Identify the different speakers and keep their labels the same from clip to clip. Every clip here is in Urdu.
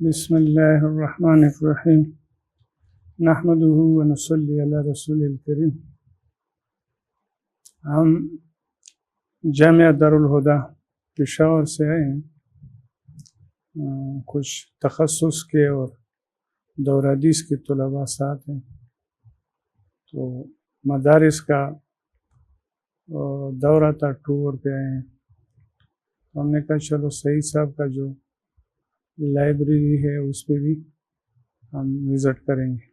Speaker 1: بسم اللہ الرحمن الرحیم نحمدہ ونصلی علی رسول الکریم۔ ہم جامعہ دارالہدیٰ پشاور سے آئے ہیں، کچھ تخصص کے اور دور حدیث کے طلباء ساتھ ہیں، تو مدارس کا دورہ تھا، ٹور پہ آئے ہیں۔ ہم نے کہا چلو سعید صاحب کا جو لائبریری ہے اس پہ بھی ہم وزٹ کریں گے۔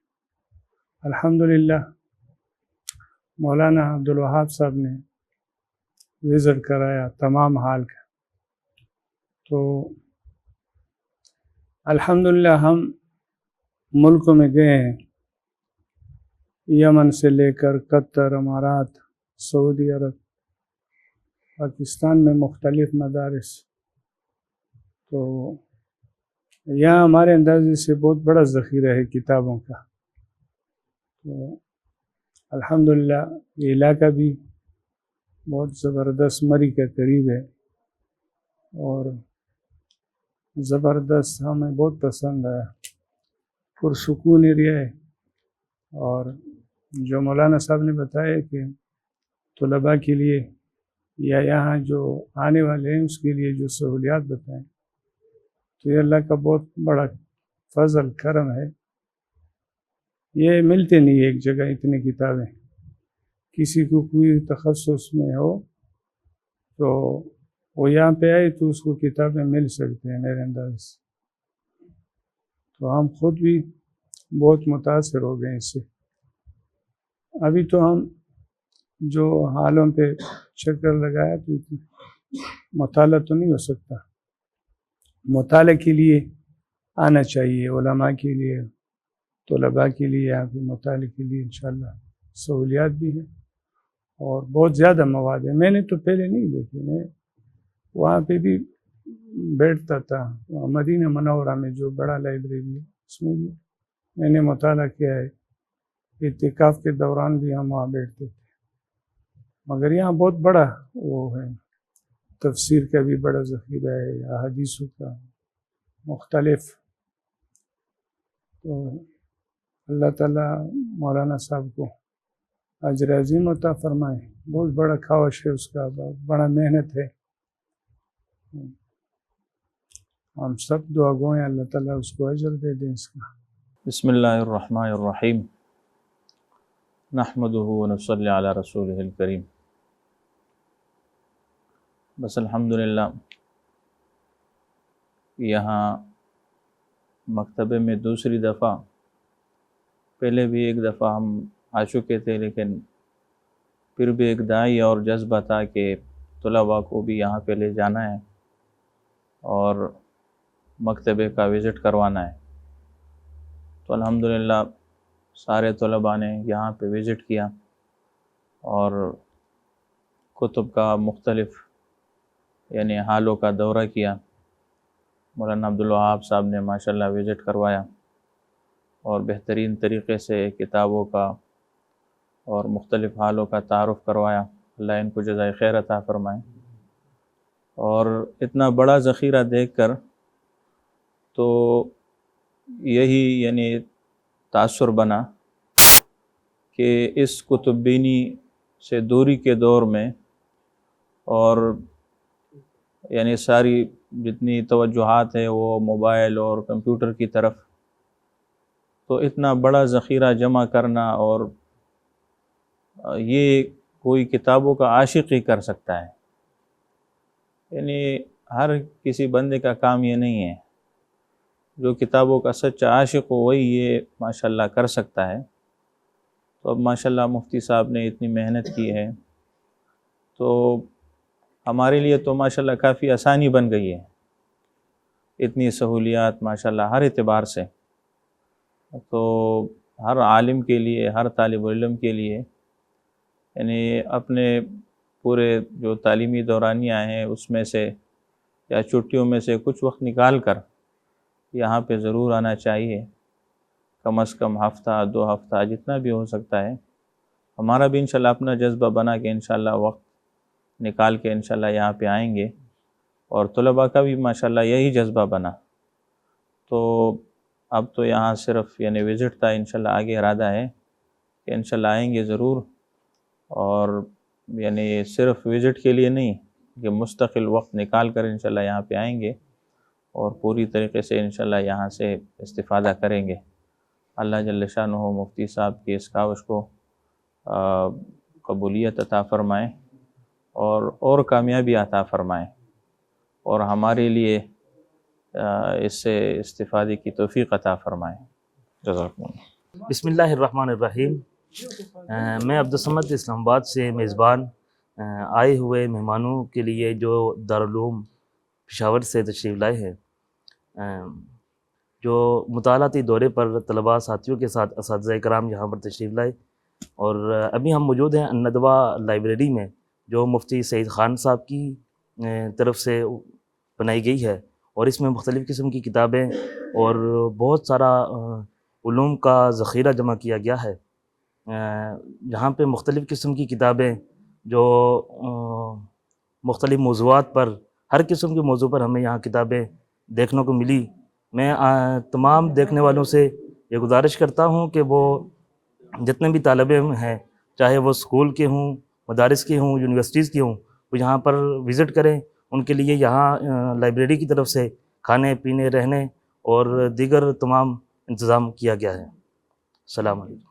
Speaker 1: الحمدللہ مولانا عبدالوہاب صاحب نے وزٹ کرایا تمام حال کا، تو الحمدللہ ہم ملکوں میں گئے ہیں، یمن سے لے کر قطر، امارات، سعودی عرب، پاکستان میں مختلف مدارس، تو یہاں ہمارے اندازے سے بہت بڑا ذخیرہ ہے کتابوں کا۔ تو الحمدللہ یہ علاقہ بھی بہت زبردست مری کے قریب ہے اور زبردست، ہمیں بہت پسند آیا، پرسکون ایریا ہے۔ اور جو مولانا صاحب نے بتایا کہ طلباء کے لیے یا یہاں جو آنے والے ہیں اس کے لیے جو سہولیات بتائیں، تو یہ اللہ کا بہت بڑا فضل کرم ہے۔ یہ ملتے نہیں ایک جگہ اتنی کتابیں، کسی کو کوئی تخصص میں ہو تو وہ یہاں پہ آئے تو اس کو کتابیں مل سکتے ہیں میرے انداز سے۔ تو ہم خود بھی بہت متاثر ہو گئے اس سے۔ ابھی تو ہم جو حالوں پہ چکر لگایا تو مطالعہ تو نہیں ہو سکتا، مطالعے کے لیے آنا چاہیے، علماء کے لیے، طلباء کے لیے، یہاں پہ مطالعے کے لیے انشاءاللہ سہولیات بھی ہیں اور بہت زیادہ مواد ہے۔ میں نے تو پہلے نہیں دیکھی، میں وہاں پہ بھی بیٹھتا تھا، مدینہ منورہ میں جو بڑا لائبریری ہے اس میں بھی میں نے مطالعہ کیا ہے، اعتکاف کے دوران بھی ہم وہاں بیٹھتے تھے، مگر یہاں بہت بڑا وہ ہے، تفسیر کا بھی بڑا ذخیرہ ہے، احادیثوں کا مختلف۔ تو اللہ تعالیٰ مولانا صاحب کو اجر عظیم عطا فرمائے، بہت بڑا خواہش ہے اس کا، بڑا محنت ہے۔ ہم سب دعا گو ہیں اللہ تعالیٰ اس کو اجر دے دیں اس کا۔
Speaker 2: بسم اللہ الرحمن الرحیم نحمدہ ونصلی علی رسولہ الکریم۔ بس الحمدللہ یہاں مکتبے میں دوسری دفعہ، پہلے بھی ایک دفعہ ہم آ چکے تھے، لیکن پھر بھی ایک داعی اور جذبہ تھا کہ طلباء کو بھی یہاں پہ لے جانا ہے اور مکتبے کا وزٹ کروانا ہے۔ تو الحمدللہ سارے طلباء نے یہاں پہ وزٹ کیا اور کتب کا مختلف یعنی حالوں کا دورہ کیا۔ مولانا عبدالوہاب صاحب نے ماشاءاللہ وزٹ کروایا اور بہترین طریقے سے کتابوں کا اور مختلف حالوں کا تعارف کروایا۔ اللہ ان کو جزائے خیر عطا فرمائے۔ اور اتنا بڑا ذخیرہ دیکھ کر تو یہی یعنی تاثر بنا کہ اس کتب بینی سے دوری کے دور میں اور یعنی ساری جتنی توجہات ہے وہ موبائل اور کمپیوٹر کی طرف، تو اتنا بڑا ذخیرہ جمع کرنا، اور یہ کوئی کتابوں کا عاشق ہی کر سکتا ہے، یعنی ہر کسی بندے کا کام یہ نہیں ہے، جو کتابوں کا سچا عاشق ہو وہی یہ ماشاءاللہ کر سکتا ہے۔ تو اب ماشاءاللہ مفتی صاحب نے اتنی محنت کی ہے تو ہمارے لیے تو ماشاءاللہ کافی آسانی بن گئی ہے، اتنی سہولیات ماشاءاللہ ہر اعتبار سے۔ تو ہر عالم کے لیے، ہر طالب علم کے لیے یعنی اپنے پورے جو تعلیمی دورانیہ ہیں اس میں سے یا چھٹیوں میں سے کچھ وقت نکال کر یہاں پہ ضرور آنا چاہیے، کم از کم ہفتہ، 2 ہفتہ، جتنا بھی ہو سکتا ہے۔ ہمارا بھی انشاءاللہ اپنا جذبہ بنا کہ انشاءاللہ وقت نکال کے انشاءاللہ یہاں پہ آئیں گے، اور طلباء کا بھی ماشاءاللہ یہی جذبہ بنا۔ تو اب تو یہاں صرف یعنی وزٹ تھا، انشاءاللہ آگے ارادہ ہے کہ انشاءاللہ آئیں گے ضرور، اور یعنی صرف وزٹ کے لیے نہیں کہ مستقل وقت نکال کر انشاءاللہ یہاں پہ آئیں گے اور پوری طریقے سے انشاءاللہ یہاں سے استفادہ کریں گے۔ اللہ جل شانہ مفتی صاحب کی اس کاوش کو قبولیت عطا فرمائیں اور کامیابی عطا فرمائیں، اور ہمارے لیے اس سے استفادے کی توفیق عطا فرمائیں۔ جزاکم اللہ۔
Speaker 3: بسم اللہ الرحمن الرحیم۔ میں عبدالصمد اسلام آباد سے میزبان آئے ہوئے مہمانوں کے لیے جو دارالعلوم پشاور سے تشریف لائے ہیں، جو مطالعاتی دورے پر طلباء ساتھیوں کے ساتھ اساتذہ کرام یہاں پر تشریف لائے، اور ابھی ہم موجود ہیں الندوہ لائبریری میں، جو مفتی سعید خان صاحب کی طرف سے بنائی گئی ہے، اور اس میں مختلف قسم کی کتابیں اور بہت سارا علوم کا ذخیرہ جمع کیا گیا ہے۔ یہاں پہ مختلف قسم کی کتابیں جو مختلف موضوعات پر، ہر قسم کے موضوع پر ہمیں یہاں کتابیں دیکھنے کو ملی۔ میں تمام دیکھنے والوں سے یہ گزارش کرتا ہوں کہ وہ جتنے بھی طالب علم ہیں، چاہے وہ اسکول کے ہوں، مدارس کے ہوں، یونیورسٹیز کے ہوں، وہ یہاں پر وزٹ کریں۔ ان کے لیے یہاں لائبریری کی طرف سے کھانے پینے، رہنے اور دیگر تمام انتظام کیا گیا ہے۔ السلام علیکم۔